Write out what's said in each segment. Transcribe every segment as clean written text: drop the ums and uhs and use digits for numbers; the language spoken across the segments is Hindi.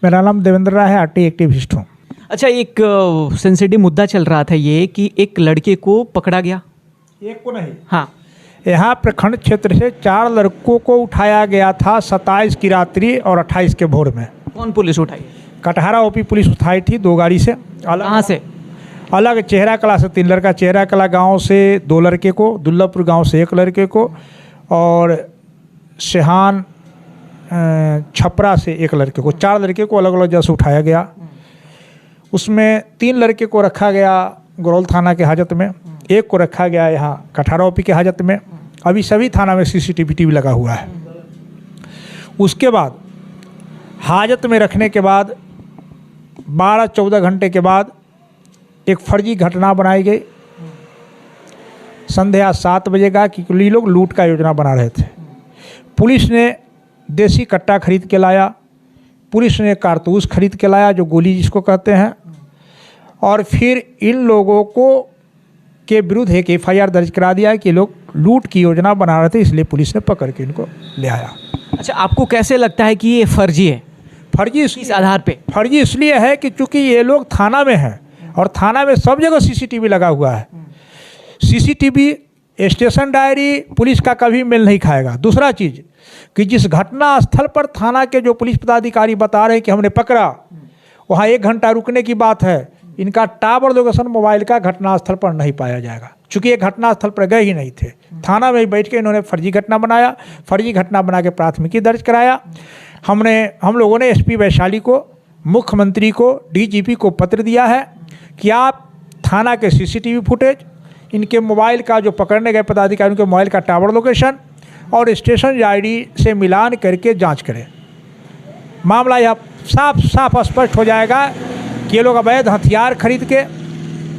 मेरा नाम देवेंद्र राय है, आरटी एक्टिविस्ट हूँ। अच्छा, एक सेंसिटिव मुद्दा चल रहा था ये कि एक लड़के को पकड़ा गया। एक को नहीं, हाँ, यहाँ प्रखंड क्षेत्र से 4 लड़कों को उठाया गया था 27 की रात्रि और 28 के भोर में। कौन पुलिस उठाई? कटहरा ओपी पुलिस उठाई थी 2 गाड़ी से। कहाँ से? अलग चेहरा कला से 3 लड़का, चेहरा कला गांव से 2 लड़के को, दुर्लभपुर गांव से 1 लड़के को और सिहान छपरा से 1 लड़के को, 4 लड़के को अलग अलग जगह से उठाया गया। उसमें 3 लड़के को रखा गया गरौल थाना के हाजत में, 1 को रखा गया यहाँ कटहरा ओपी के हाजत में। अभी सभी थाना में CCTV लगा हुआ है। उसके बाद हाजत में रखने के बाद 12-14 घंटे के बाद एक फर्जी घटना बनाई गई। संध्या 7 बजे का कि ये लोग लूट का योजना बना रहे थे। पुलिस ने देसी कट्टा खरीद के लाया, पुलिस ने कारतूस खरीद के लाया, जो गोली जिसको कहते हैं, और फिर इन लोगों को के विरुद्ध एक FIR दर्ज करा दिया कि लोग लूट की योजना बना रहे थे, इसलिए पुलिस ने पकड़ के इनको ले आया। अच्छा, आपको कैसे लगता है कि ये फर्जी है? फर्जी इस आधार पे फर्जी इसलिए है कि चूंकि ये लोग थाना में हैं और थाना में सब जगह CCTV लगा हुआ है। CCTV स्टेशन डायरी पुलिस का कभी मेल नहीं खाएगा। दूसरा चीज़ कि जिस घटना स्थल पर थाना के जो पुलिस पदाधिकारी बता रहे हैं कि हमने पकड़ा, वहाँ 1 घंटा रुकने की बात है। इनका टावर लोकेशन मोबाइल का घटनास्थल पर नहीं पाया जाएगा, चूँकि ये घटनास्थल पर गए ही नहीं थे। थाना में ही बैठ के इन्होंने फर्जी घटना बनाया, फर्जी घटना बना के प्राथमिकी दर्ज कराया। हम लोगों ने SP वैशाली को, मुख्यमंत्री को, DGP को पत्र दिया है कि आप थाना के CCTV फुटेज, इनके मोबाइल का जो पकड़ने गए पदाधिकारियों के मोबाइल का टावर लोकेशन और स्टेशन ID से मिलान करके जांच करें। मामला यह साफ साफ स्पष्ट हो जाएगा कि ये लोग अवैध हथियार खरीद के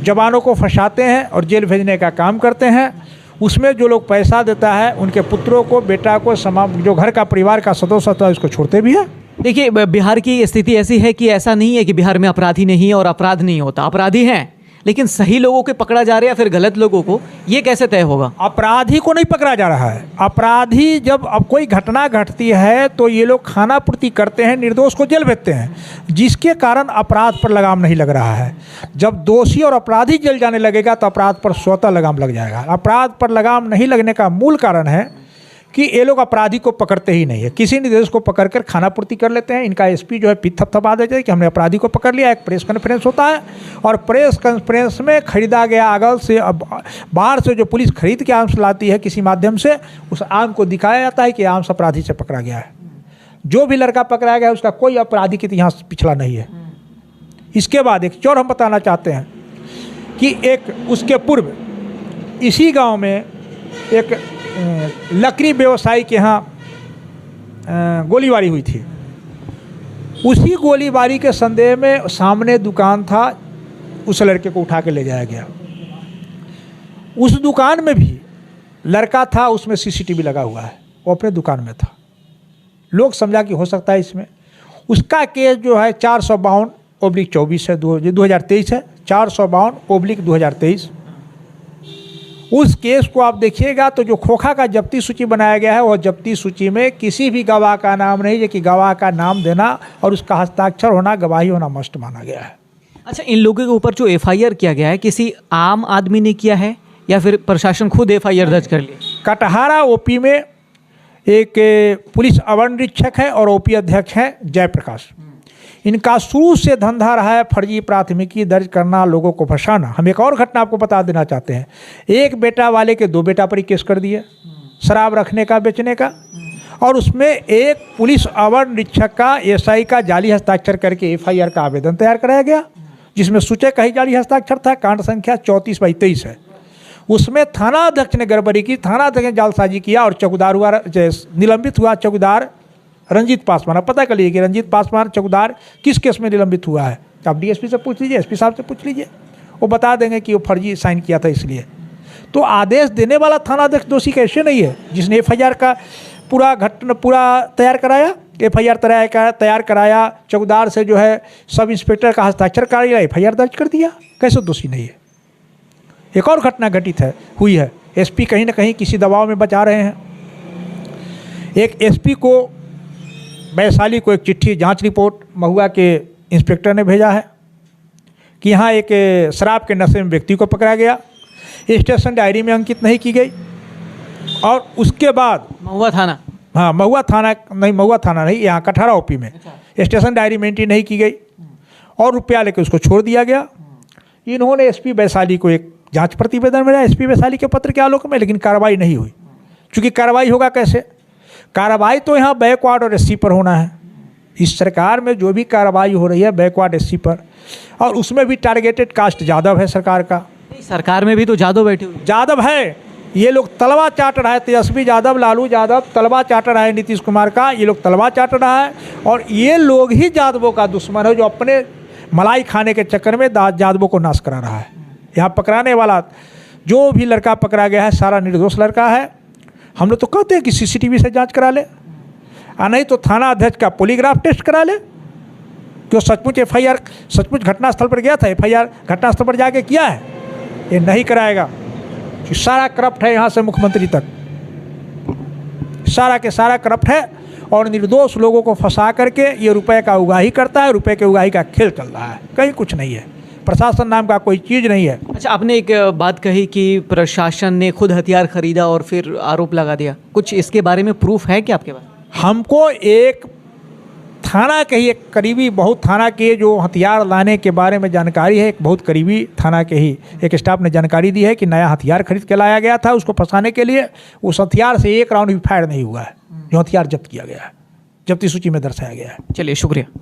जवानों को फंसाते हैं और जेल भेजने का काम करते हैं। उसमें जो लोग पैसा देता है उनके पुत्रों को, बेटा को, जो घर का परिवार का सदस्य होता है उसको छोड़ते भी है। देखिए, बिहार की स्थिति ऐसी है कि ऐसा नहीं है कि बिहार में अपराधी नहीं है और अपराध नहीं होता। अपराधी हैं, लेकिन सही लोगों के पकड़ा जा रहा है या फिर गलत लोगों को, ये कैसे तय होगा? अपराधी को नहीं पकड़ा जा रहा है। अपराधी जब अब कोई घटना घटती है तो ये लोग खाना पूर्ति करते हैं, निर्दोष को जेल भेजते हैं, जिसके कारण अपराध पर लगाम नहीं लग रहा है। जब दोषी और अपराधी जेल जाने लगेगा तो अपराध पर स्वतः लगाम लग जाएगा। अपराध पर लगाम नहीं लगने का मूल कारण है कि ये लोग अपराधी को पकड़ते ही नहीं है। किसी निर्दोष को पकड़कर खाना पूर्ति कर लेते हैं। इनका SP जो है पिट थपथपा देते हैं कि हमने अपराधी को पकड़ लिया। एक प्रेस कॉन्फ्रेंस होता है और प्रेस कॉन्फ्रेंस में खरीदा गया अगल से बाहर से जो पुलिस खरीद के आर्म्स लाती है किसी माध्यम से, उस आर्म को दिखाया जाता है कि आर्म्स अपराधी से पकड़ा गया है। जो भी लड़का पकड़ा गया है उसका कोई अपराधी के इतिहास पिछला नहीं है। इसके बाद एक चोर हम बताना चाहते हैं कि एक उसके पूर्व इसी गाँव में एक लकड़ी व्यवसायी के यहाँ गोलीबारी हुई थी। उसी गोलीबारी के संदेह में सामने दुकान था, उस लड़के को उठा के ले जाया गया। उस दुकान में भी लड़का था, उसमें CCTV लगा हुआ है, वो अपने दुकान में था। लोग समझा कि हो सकता है इसमें। उसका केस जो है 452/24 है, 2023 है, 452/2023। उस केस को आप देखिएगा तो जो खोखा का जब्ती सूची बनाया गया है, वह जब्ती सूची में किसी भी गवाह का नाम नहीं है कि गवाह का नाम देना और उसका हस्ताक्षर होना, गवाही होना मस्ट माना गया है। अच्छा, इन लोगों के ऊपर जो FIR किया गया है, किसी आम आदमी ने किया है या फिर प्रशासन खुद FIR दर्ज कर लिया? कटहरा OP में एक पुलिस अवर निरीक्षक है और OP अध्यक्ष हैं जयप्रकाश। इनका शुरू से धंधा रहा है फर्जी प्राथमिकी दर्ज करना, लोगों को फंसाना। हम एक और घटना आपको बता देना चाहते हैं। एक बेटा वाले के 2 बेटा पर ही केस कर दिए, शराब रखने का, बेचने का, और उसमें एक पुलिस अवर निरीक्षक का, SI का जाली हस्ताक्षर करके FIR का आवेदन तैयार कराया गया, जिसमें सूचक का ही जाली हस्ताक्षर था। कांड संख्या 34/23 है। उसमें थाना अध्यक्ष ने गड़बड़ी की, थाना अध्यक्ष ने जालसाजी किया और चौकीदार हुआ, निलंबित हुआ चौकीदार रंजीत पासवान। अब पता कर लीजिए कि रंजीत पासवान चौकीदार किस केस में निलंबित हुआ है। आप DSP से पूछ लीजिए, SP साहब से पूछ लीजिए, वो बता देंगे कि वो फर्जी साइन किया था। इसलिए तो आदेश देने वाला थाना अध्यक्ष दोषी कैसे नहीं है, जिसने FIR का पूरा तैयार कराया, FIR तैयार कराया, चौकीदार से जो है सब इंस्पेक्टर का हस्ताक्षर कराया, FIR दर्ज कर दिया, कैसे दोषी नहीं है। एक और घटना घटित हुई है। SP कहीं ना कहीं किसी दबाव में बचा रहे हैं। एक SP को वैशाली को एक चिट्ठी जांच रिपोर्ट महुआ के इंस्पेक्टर ने भेजा है कि यहाँ एक शराब के नशे में व्यक्ति को पकड़ा गया, स्टेशन डायरी में अंकित नहीं की गई। और उसके बाद महुआ थाना, हाँ महुआ थाना नहीं, यहाँ कटहरा ओपी में स्टेशन डायरी में एंट्री नहीं की गई और रुपया लेकर उसको छोड़ दिया गया। इन्होंने एसपी वैशाली को एक जांच प्रतिवेदन मिला एसपी वैशाली के पत्र के आलोक में, लेकिन कार्रवाई नहीं हुई। चूँकि कार्रवाई होगा कैसे? कार्रवाई तो यहाँ बैकवार्ड और एससी पर होना है। इस सरकार में जो भी कार्रवाई हो रही है बैकवार्ड एससी पर, और उसमें भी टारगेटेड कास्ट यादव है सरकार का। नहीं, सरकार में भी तो यादव बैठे हुए हैं। यादव है, ये लोग तलवा चाट रहा है, तेजस्वी यादव, लालू यादव तलवा चाट रहा है नीतीश कुमार का, ये लोग तलवा चाट रहा है। और ये लोग ही यादवों का दुश्मन है, जो अपने मलाई खाने के चक्कर में यादवों को नाश करा रहा है। यहाँ पकड़ाने वाला जो भी लड़का पकड़ा गया है सारा निर्दोष लड़का है। हम लोग तो कहते हैं कि सीसीटीवी से जांच करा ले, और नहीं तो थाना अध्यक्ष का पॉलीग्राफ टेस्ट करा ले कि वो सचमुच एफआईआर सचमुच घटनास्थल पर गया था, एफआईआर घटनास्थल पर जाके किया है। ये नहीं कराएगा कि सारा करप्ट है, यहाँ से मुख्यमंत्री तक सारा के सारा करप्ट है और निर्दोष लोगों को फंसा करके ये रुपए का उगाही करता है। रुपए के उगाही का खेल चल रहा है, कहीं कुछ नहीं है। प्रशासन नाम का कोई चीज़ नहीं है। अच्छा, आपने एक बात कही कि प्रशासन ने खुद हथियार खरीदा और फिर आरोप लगा दिया, कुछ इसके बारे में प्रूफ है क्या आपके पास? हमको एक थाना के ही एक करीबी, बहुत थाना के जो हथियार लाने के बारे में जानकारी है, एक बहुत करीबी थाना के ही एक स्टाफ ने जानकारी दी है कि नया हथियार खरीद के लाया गया था उसको फंसाने के लिए। उस हथियार से एक राउंड भी फायर नहीं हुआ है, जो हथियार जब्त किया गया है, जब्ती सूची में दर्शाया गया है। चलिए, शुक्रिया।